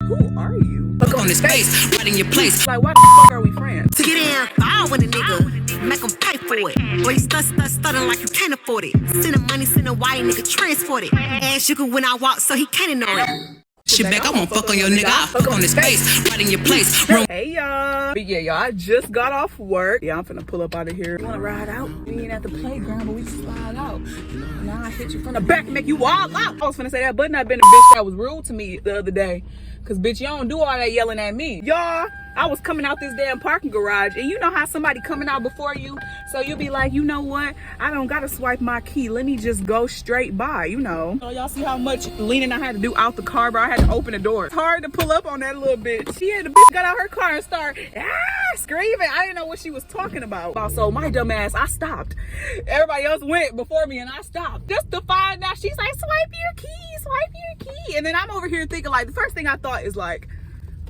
Who are you? Look on his face, right in your place. Like, why the fuck are we friends? To get in, fall with a nigga, make him pay for it. Or you stuttering like you can't afford it. Send him money, send him wire, nigga, transport it. Ass you can when I walk, so he can't ignore it. Shit back, I won't fuck on your nigga. I fuck on his face, right in your place. Hey y'all. But yeah, y'all, I just got off work. Yeah, I'm finna pull up out of here. You wanna ride out? We ain't at the playground, but we slide out. Now I hit you from the back and make you wild out. I was finna say that, but not been a bitch that was rude to me the other day. Cause bitch, you don't do all that yelling at me. Y'all, I was coming out this damn parking garage, and you know how somebody coming out before you, so you'll be like, you know what? I don't gotta swipe my key. Let me just go straight by, you know. So y'all see how much leaning I had to do out the car, bro? I had to open the door. It's hard to pull up on that little bitch. She had the bitch got out her car and start screaming. I didn't know what she was talking about. So my dumb ass, I stopped. Everybody else went before me, and I stopped just to find out. She's like, swipe your key, swipe your key. And then I'm over here thinking, like, the first thing I thought is like,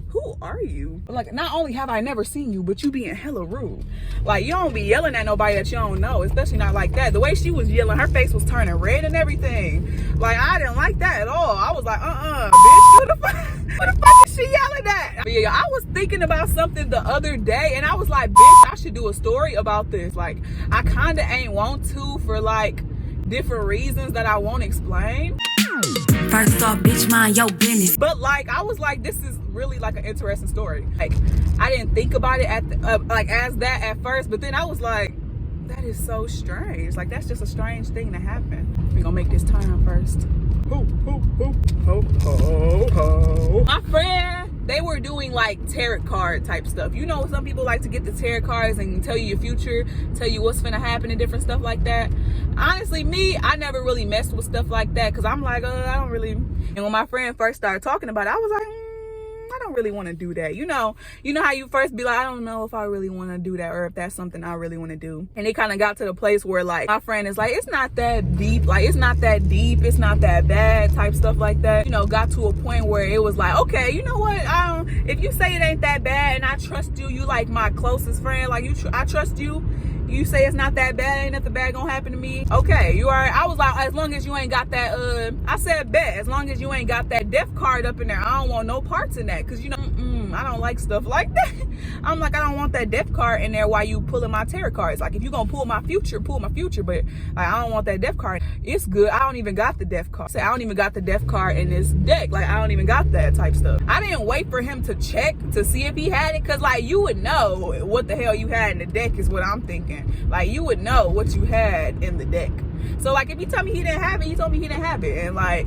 who are you? Like, not only have I never seen you, but you being hella rude. Like, you don't be yelling at nobody that you don't know, especially not like that. The way she was yelling, her face was turning red and everything. Like, I didn't like that at all. I was like, bitch, who the fuck is she yelling at? But yeah, I was thinking about something the other day, and I was like, bitch, I should do a story about this. Like, I kind of ain't want to for like different reasons that I won't explain. First off, bitch, mind your business. But like, I was like, this is really like an interesting story. Like, I didn't think about it as that at first, but then I was like, that is so strange. Like, that's just a strange thing to happen. We gonna make this turn first. Ho, ho, ho, ho, ho, ho. My friend, they were doing like tarot card type stuff. You know, some people like to get the tarot cards and tell you your future, tell you what's gonna happen and different stuff like that. Honestly, me, I never really messed with stuff like that because I'm like, I don't really. And when my friend first started talking about it, I was like, I don't really want to do that. You know how you first be like, I don't know if I really want to do that or if that's something I really want to do. And it kind of got to the place where like my friend is like, it's not that deep. Like, it's not that deep. It's not that bad type stuff like that. You know, got to a point where it was like, okay, you know what? If you say it ain't that bad and I trust you, you like my closest friend, like I trust you. You say it's not that bad, ain't nothing bad gonna happen to me. Okay, you alright. I was like, as long as you ain't got that, I said bet, as long as you ain't got that death card up in there, I don't want no parts in that. Cause you know, I don't like stuff like that. I'm like, I don't want that death card in there while you pulling my tarot cards. Like, if you gonna pull my future, but like, I don't want that death card. It's good. I don't even got the death card. I don't even got the death card in this deck. Like, I don't even got that type stuff. I didn't wait for him to check to see if he had it. Cause like, you would know what the hell you had in the deck is what I'm thinking. Like, you would know what you had in the deck. So like, if you tell me he didn't have it, he told me he didn't have it. And like,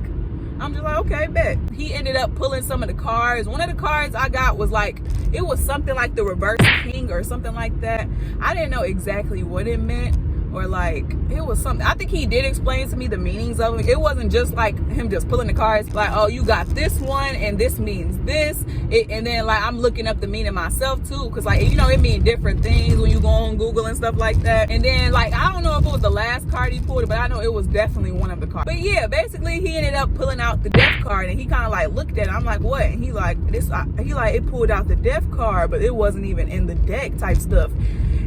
I'm just like, okay, bet. He ended up pulling some of the cards. One of the cards I got was like, it was something like the reverse king or something like that. I didn't know exactly what it meant. Or like, it was something. I think he did explain to me the meanings of it. It wasn't just like him just pulling the cards like, oh, you got this one and this means this. And then like, I'm looking up the meaning myself too, because like, you know, it means different things when you go on Google and stuff like that. And then like, I don't know if it was the last card he pulled, but I know it was definitely one of the cards. But yeah, basically he ended up pulling out the death card, and he kind of like looked at it. I'm like, what? And he like, it pulled out the death card, but it wasn't even in the deck type stuff.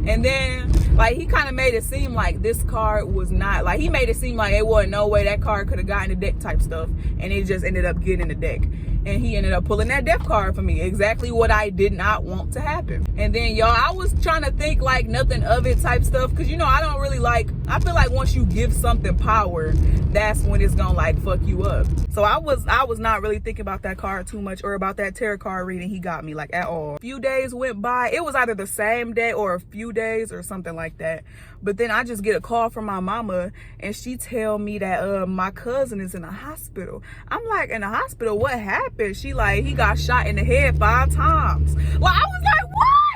And then like, he kind of made it seem like this card was not, like, he made it seem like it wasn't no way that card could have gotten the deck type stuff, and it just ended up getting the deck. And he ended up pulling that death card for me, exactly what I did not want to happen. And then y'all, I was trying to think like nothing of it type stuff, because you know, I don't really like, I feel like once you give something power, that's when it's gonna like fuck you up. So I was not really thinking about that card too much, or about that tarot card reading he got me, like, at all. A few days went by. It was either the same day or a few days or something like that. But then I just get a call from my mama, and she tell me that my cousin is in a hospital. I'm like, in a hospital? What happened? She like, he got shot in the head 5 times. Like, I was like,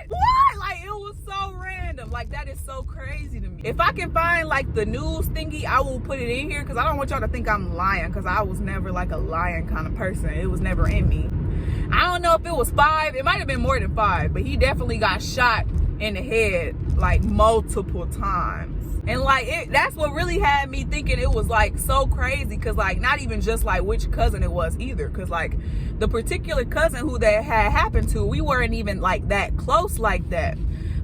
what? Like, it was so random. Like, that is so crazy to me. If I can find like the news thingy, I will put it in here, because I don't want y'all to think I'm lying, because I was never like a lying kind of person. It was never in me. I don't know if it was 5. It might have been more than 5, but he definitely got shot in the head like multiple times. And like, that's what really had me thinking it was like so crazy, because like, not even just like which cousin it was either, because like the particular cousin who that had happened to, we weren't even like that close like that.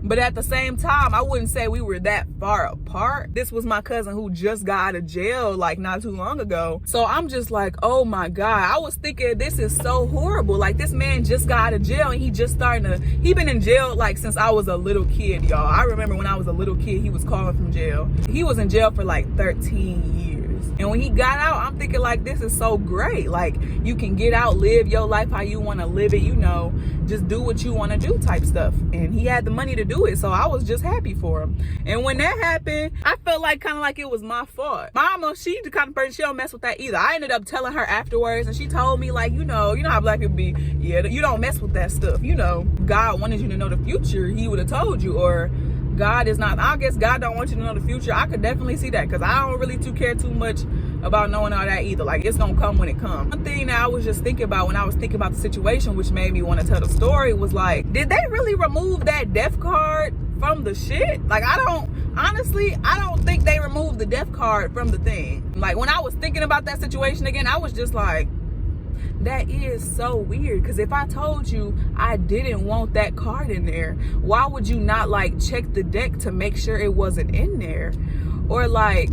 But at the same time, I wouldn't say we were that far apart. This was my cousin who just got out of jail like not too long ago. So I'm just like, oh my God. I was thinking this is so horrible. Like this man just got out of jail and he been in jail like since I was a little kid, y'all. I remember when I was a little kid, he was calling from jail. He was in jail for like 13 years. And when he got out, I'm thinking like, this is so great. Like you can get out, live your life how you want to live it, you know, just do what you want to do type stuff. And he had the money to do it. So I was just happy for him. And when that happened, I felt like kind of like it was my fault. Mama, she the kind of person, she don't mess with that either. I ended up telling her afterwards and she told me like, you know how black people be, yeah, you don't mess with that stuff. You know, God wanted you to know the future, he would have told you. Or God is not, I guess God don't want you to know the future. I could definitely see that because I don't really care too much about knowing all that either. Like it's gonna come when it comes. One thing that I was just thinking about when I was thinking about the situation, which made me want to tell the story, was like, did they really remove that death card from the shit? Like honestly, I don't think they removed the death card from the thing. Like when I was thinking about that situation again, I was just like, that is so weird. Because if I told you I didn't want that card in there, why would you not like check the deck to make sure it wasn't in there? Or like,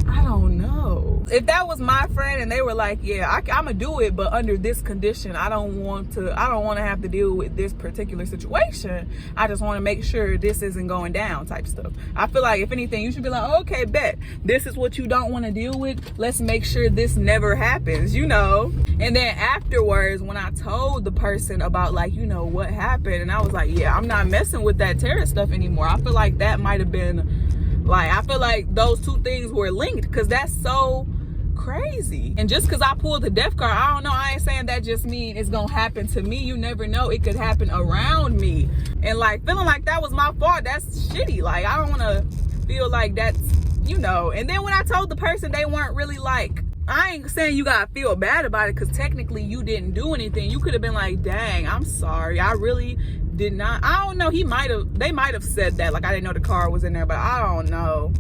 I don't know. If that was my friend and they were like, yeah, I'm gonna do it, but under this condition, I don't want to have to deal with this particular situation. I just want to make sure this isn't going down type stuff. I feel like if anything, you should be like, okay, bet this is what you don't want to deal with. Let's make sure this never happens, you know? And then afterwards, when I told the person about like, you know, what happened, and I was like, yeah, I'm not messing with that terror stuff anymore. I feel like that might have been like, I feel like those two things were linked because that's so crazy. And just because I pulled the death card, I don't know, I ain't saying that just mean it's gonna happen to me. You never know, it could happen around me. And like feeling like that was my fault, that's shitty. Like I don't want to feel like that's, you know. And then when I told the person, they weren't really like, I ain't saying you gotta feel bad about it because technically you didn't do anything. You could have been like, dang, I'm sorry, I really did not. I don't know, they might have said that, like I didn't know the car was in there, but I don't know.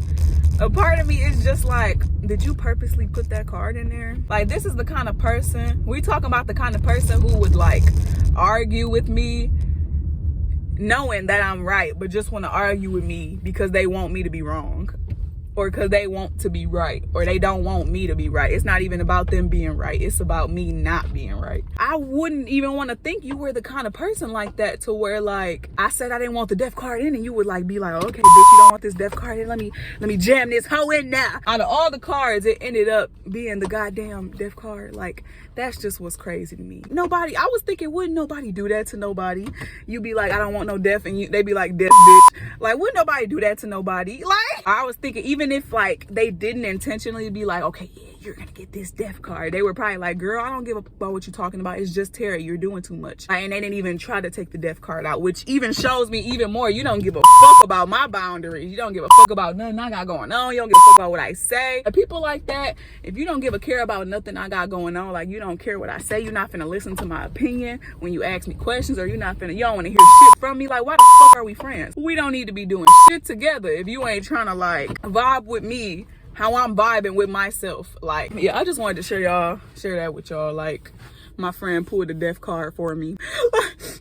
A part of me is just like, did you purposely put that card in there? Like this is the kind of person, we talking about the kind of person who would like argue with me knowing that I'm right, but just want to argue with me because they want me to be wrong. Or because they want to be right, or they don't want me to be right. It's not even about them being right. It's about me not being right. I wouldn't even want to think you were the kind of person like that to where like I said I didn't want the death card in and you would like be like, okay, bitch, you don't want this death card in. Let me jam this hoe in now. Out of all the cards, it ended up being the goddamn death card. Like that's just what's crazy to me. Nobody, I was thinking, wouldn't nobody do that to nobody? You be like, I don't want no death, and they be like, death, bitch. Like, wouldn't nobody do that to nobody? Like, I was thinking, even if like they didn't intentionally be like, okay, yeah, you're gonna get this death card, they were probably like, girl, I don't give a fuck about what you're talking about. It's just Terry, you're doing too much. And they didn't even try to take the death card out, which even shows me even more you don't give a fuck about my boundaries. You don't give a fuck about nothing I got going on. You don't give a fuck about what I say. People like that, if you don't give a care about nothing I got going on, like you don't care what I say, you're not finna listen to my opinion when you ask me questions, or you don't want to hear shit from me, like why the fuck are we friends? We don't need to be doing shit together if you ain't trying to like vibe with me how I'm vibing with myself. Like, yeah, I just wanted to share that with y'all. Like, my friend pulled the death card for me.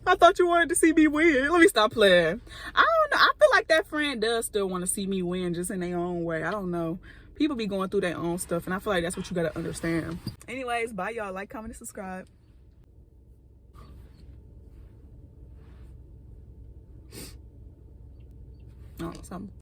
I thought you wanted to see me win. Let me stop playing. I don't know. I feel like that friend does still want to see me win, just in their own way. I don't know. People be going through their own stuff, and I feel like that's what you gotta understand. Anyways, bye y'all. Like, comment, and subscribe. Oh, something.